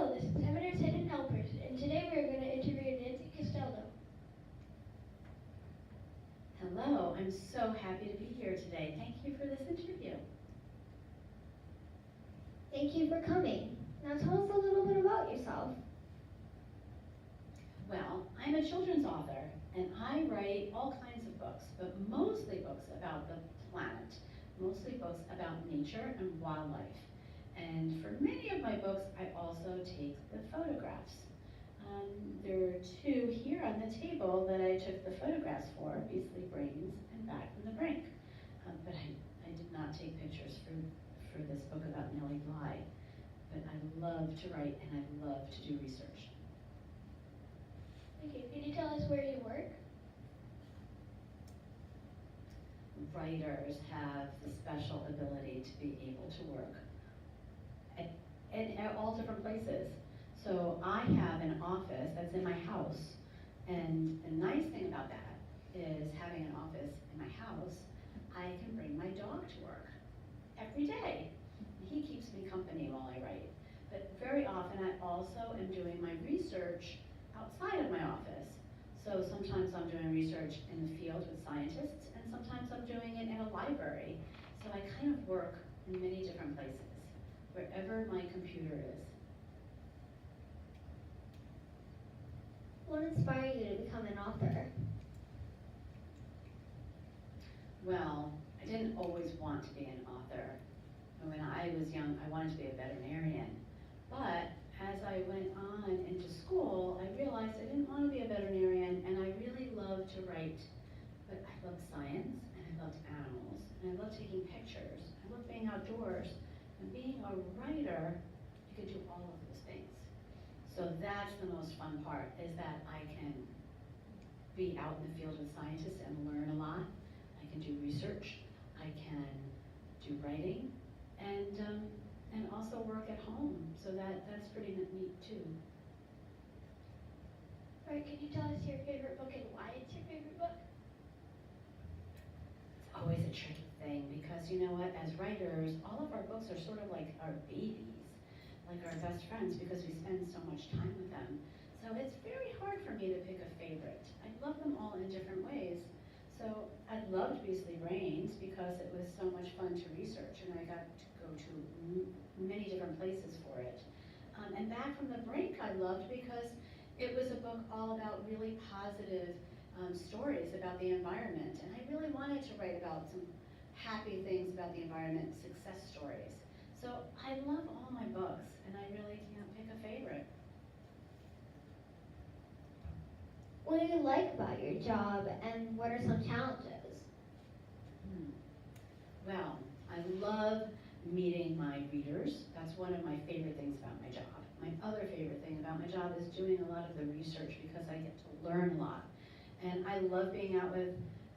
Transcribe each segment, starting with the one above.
Hello, this is Hemmeter's Hidden Helpers, and today we are going to interview Nancy Castaldo. Hello, I'm so happy to be here today. Thank you for this interview. Thank you for coming. Now tell us a little bit about yourself. Well, I'm a children's author, and I write all kinds of books, but mostly books about the planet, mostly books about nature and wildlife. And for many of my books, I also take the photographs. There are two here on the table that I took the photographs for, Beastly Brains and Back from the Brink. But I did not take pictures for this book about Nellie Bly. But I love to write and I love to do research. Okay, can you tell us where you work? Writers have the special ability to be able to work at all different places. So I have an office that's in my house, and the nice thing about that is having an office in my house, I can bring my dog to work every day. He keeps me company while I write. But very often I also am doing my research outside of my office. So sometimes I'm doing research in the field with scientists, and sometimes I'm doing it in a library. So I kind of work in many different places, wherever my computer is. What inspired you to become an author? Well, I didn't always want to be an author. When I was young, I wanted to be a veterinarian. But as I went on into school, I realized I didn't want to be a veterinarian, and I really loved to write. But I loved science, and I loved animals, and I loved taking pictures. I loved being outdoors. And being a writer, you can do all of those things. So that's the most fun part, is that I can be out in the field with scientists and learn a lot. I can do research, I can do writing, and also work at home. So that's pretty neat too. All right, can you tell us your favorite book and why it's your favorite book? It's always a tricky thing because you know what, as writers, all of our books are sort of like our babies, like our best friends, because we spend so much time with them. So it's very hard for me to pick a favorite. I love them all in different ways. So I loved Beastly Brains because it was so much fun to research, and I got to go to many different places for it. And Back from the Brink I loved because it was a book all about really positive stories about the environment, and I really wanted to write about some happy things about the environment, success stories. So I love all my books, and I really can't pick a favorite. What do you like about your job, and what are some challenges? Well, I love meeting my readers. That's one of my favorite things about my job. My other favorite thing about my job is doing a lot of the research because I get to learn a lot. And I love being out with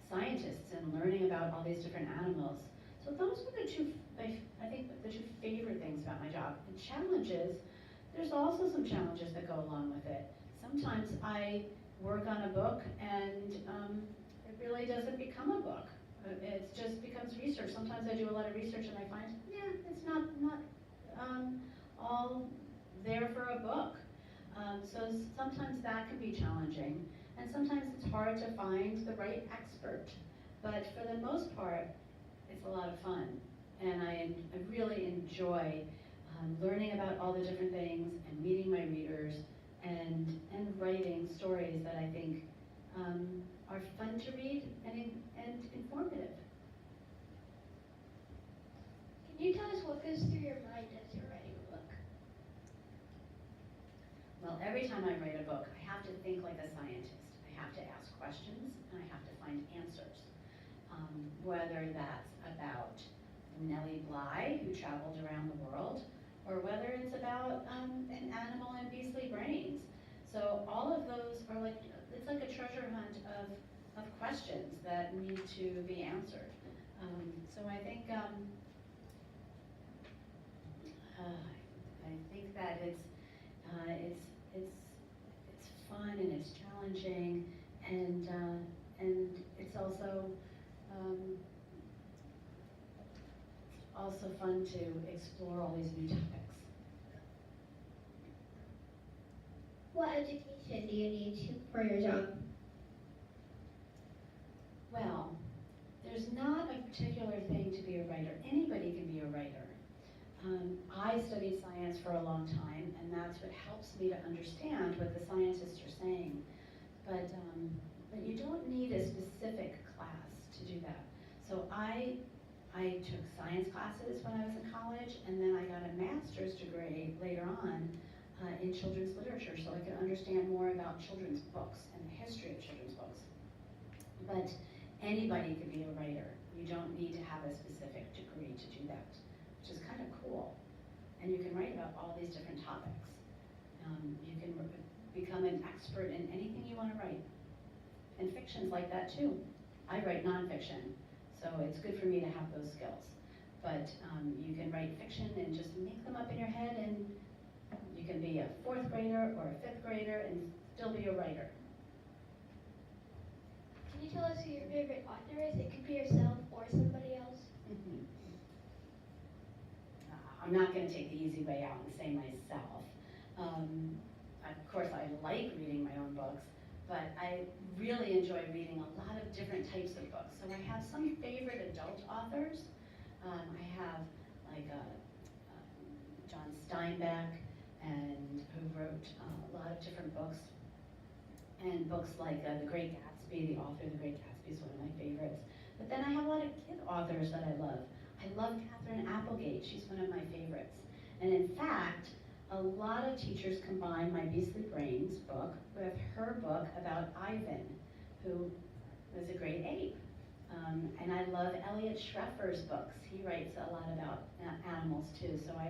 scientists and learning about all these different animals. So those are the two, I think, the two favorite things about my job. And challenges, there's also some challenges that go along with it. Sometimes I work on a book and it really doesn't become a book. It just becomes research. Sometimes I do a lot of research and I find, it's not all there for a book. So sometimes that can be challenging, and sometimes it's hard to find the right expert. But for the most part, it's a lot of fun, and I really enjoy learning about all the different things and meeting my readers and writing stories that I think are fun to read and informative. Can you tell us what goes through your mind as you're writing a book? Well, every time I write a book, I have to think like a scientist. I have to ask questions, and I have to find answers. Whether that's about Nellie Bly, who traveled around the world, or whether it's about an animal in Beastly Brains. So all of those are like, it's like a treasure hunt of questions that need to be answered. So I think that it's fun and it's challenging, and it's also fun to explore all these new topics. What education do you need for your job? Well, there's not a particular thing to be a writer. Anybody can be a writer. I studied science for a long time, and that's what helps me to understand what the scientists are saying. But you don't need a specific class to do that. So I took science classes when I was in college, and then I got a master's degree later on in children's literature, so I could understand more about children's books and the history of children's books. But anybody could be a writer. You don't need to have a specific degree to do that, which is kind of cool. And you can write about all these different topics. You can become an expert in anything you want to write. And fiction's like that too. I write nonfiction, so it's good for me to have those skills. But you can write fiction and just make them up in your head, and you can be a 4th grader or a 5th grader and still be a writer. Can you tell us who your favorite author is? It could be yourself or somebody else. I'm not going to take the easy way out and say myself. Of course, I like reading my own books, but I really enjoy reading a lot of different types of books. So I have some favorite adult authors. I have like John Steinbeck, and who wrote a lot of different books. And books like The Great Gatsby, the author of The Great Gatsby is one of my favorites. But then I have a lot of kid authors that I love. I love Catherine Applegate. She's one of my favorites. And in fact, a lot of teachers combine My Beastly Brains book with her book about Ivan, who was a great ape. And I love Elliot Schreffer's books. He writes a lot about animals too. So I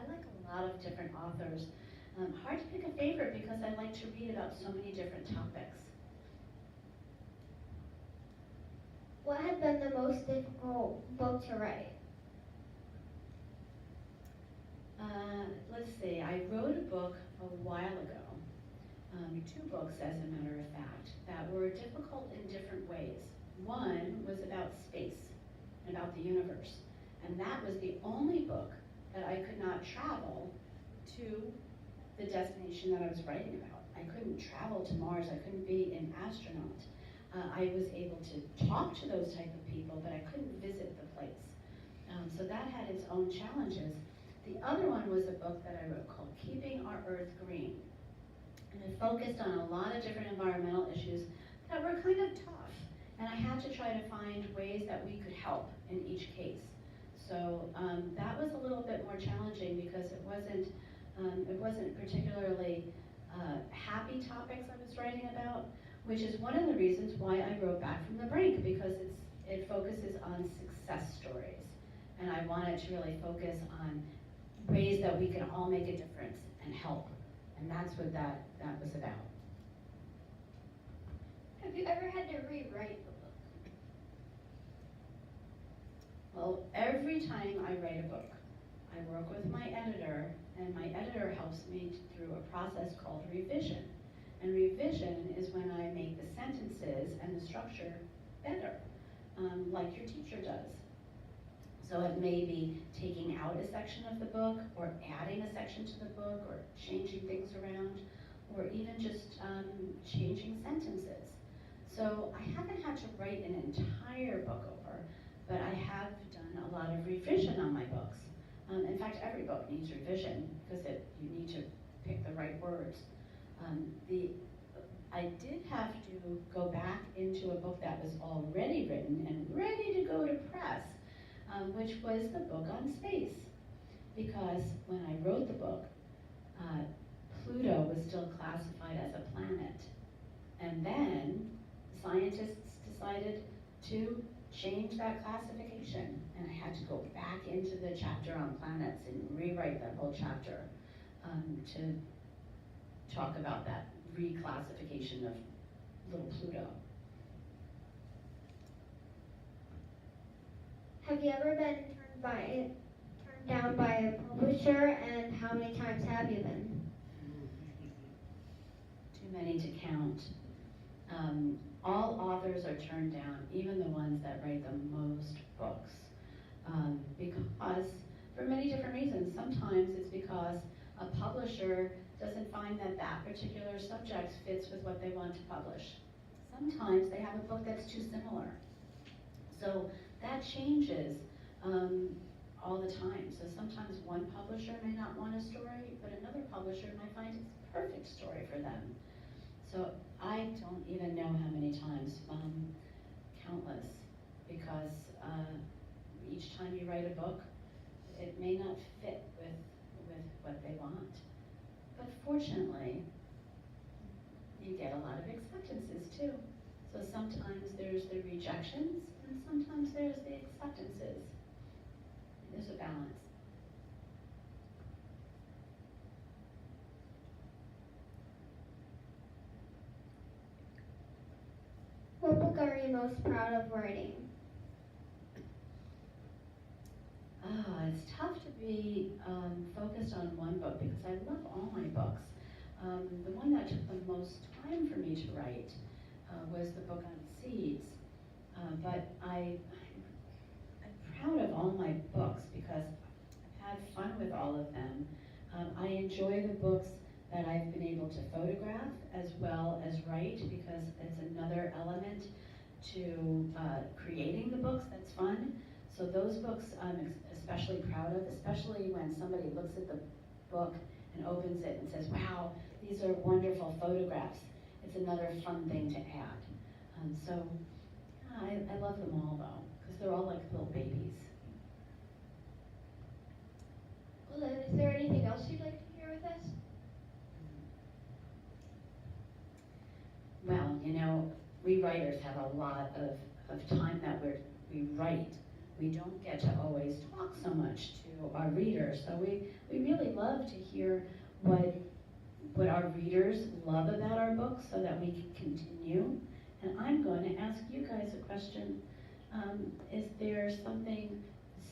like a lot of different authors. Hard to pick a favorite because I like to read about so many different topics. What has been the most difficult book to write? Let's see, I wrote a book a while ago, 2 books as a matter of fact, that were difficult in different ways. One was about space, and about the universe, and that was the only book that I could not travel to the destination that I was writing about. I couldn't travel to Mars, I couldn't be an astronaut. I was able to talk to those type of people, but I couldn't visit the place. So that had its own challenges. The other one was a book that I wrote called Keeping Our Earth Green. And it focused on a lot of different environmental issues that were kind of tough. And I had to try to find ways that we could help in each case. So that was a little bit more challenging because it wasn't particularly happy topics I was writing about, which is one of the reasons why I wrote Back from the Brink, because it focuses on success stories. And I wanted to really focus on ways that we can all make a difference and help. And that's what that was about. Have you ever had to rewrite the book? Well, every time I write a book, I work with my editor, and my editor helps me through a process called revision. And revision is when I make the sentences and the structure better, like your teacher does. So it may be taking out a section of the book, or adding a section to the book, or changing things around, or even just changing sentences. So I haven't had to write an entire book over, but I have done a lot of revision on my books. In fact, every book needs revision because you need to pick the right words. I did have to go back into a book that was already written and ready to go to press, which was the book on space. Because when I wrote the book, Pluto was still classified as a planet. And then scientists decided to change that classification. And I had to go back into the chapter on planets and rewrite that whole chapter to talk about that reclassification of little Pluto. Have you ever been turned down by a publisher, and how many times have you been? Too many to count. All authors are turned down, even the ones that write the most books, because for many different reasons. Sometimes it's because a publisher doesn't find that that particular subject fits with what they want to publish. Sometimes they have a book that's too similar. So that changes all the time. So sometimes one publisher may not want a story, but another publisher might find it's a perfect story for them. So I don't even know how many times, countless, because each time you write a book, it may not fit with what they want. But fortunately, you get a lot of acceptances too. So sometimes there's the rejections, and sometimes there's the acceptances. There's a balance. What book are you most proud of writing? It's tough to be focused on one book because I love all my books. The one that took the most time for me to write was the book on seeds. But I'm proud of all my books because I've had fun with all of them. I enjoy the books that I've been able to photograph as well as write because it's another element to creating the books that's fun. So those books I'm especially proud of, especially when somebody looks at the book and opens it and says, wow, these are wonderful photographs. It's another fun thing to add. I love them all though, because they're all like little babies. Well then, is there anything else you'd like to share with us? Well, you know, we writers have a lot of time that we write. We don't get to always talk so much to our readers, so we really love to hear what our readers love about our books so that we can continue. And I'm going to ask you guys a question. Is there something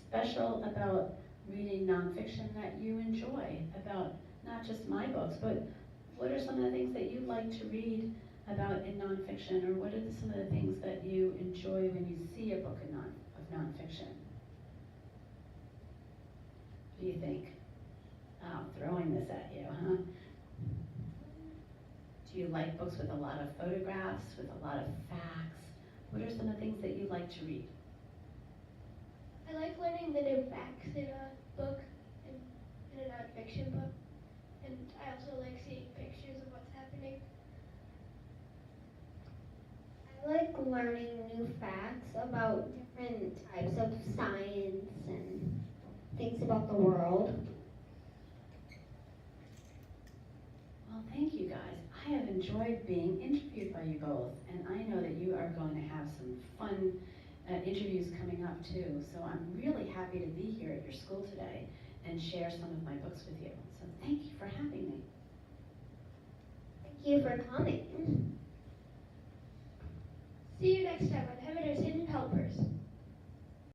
special about reading nonfiction that you enjoy about not just my books, but what are some of the things that you like to read about in nonfiction, or what are some of the things that you enjoy when you see a book of nonfiction? What do you think? Oh, throwing this at you, huh? Do you like books with a lot of photographs, with a lot of facts? What are some of the things that you like to read? I like learning the new facts in a book, in a nonfiction book, and I also like seeing pictures of what's happening. I like learning new facts about different types of science and things about the world. Well, thank you guys. I have enjoyed being interviewed by you both, and I know that you are going to have some fun interviews coming up too. So I'm really happy to be here at your school today and share some of my books with you. So thank you for having me. Thank you for coming. See you next time on Hemmeter's Hidden Helpers.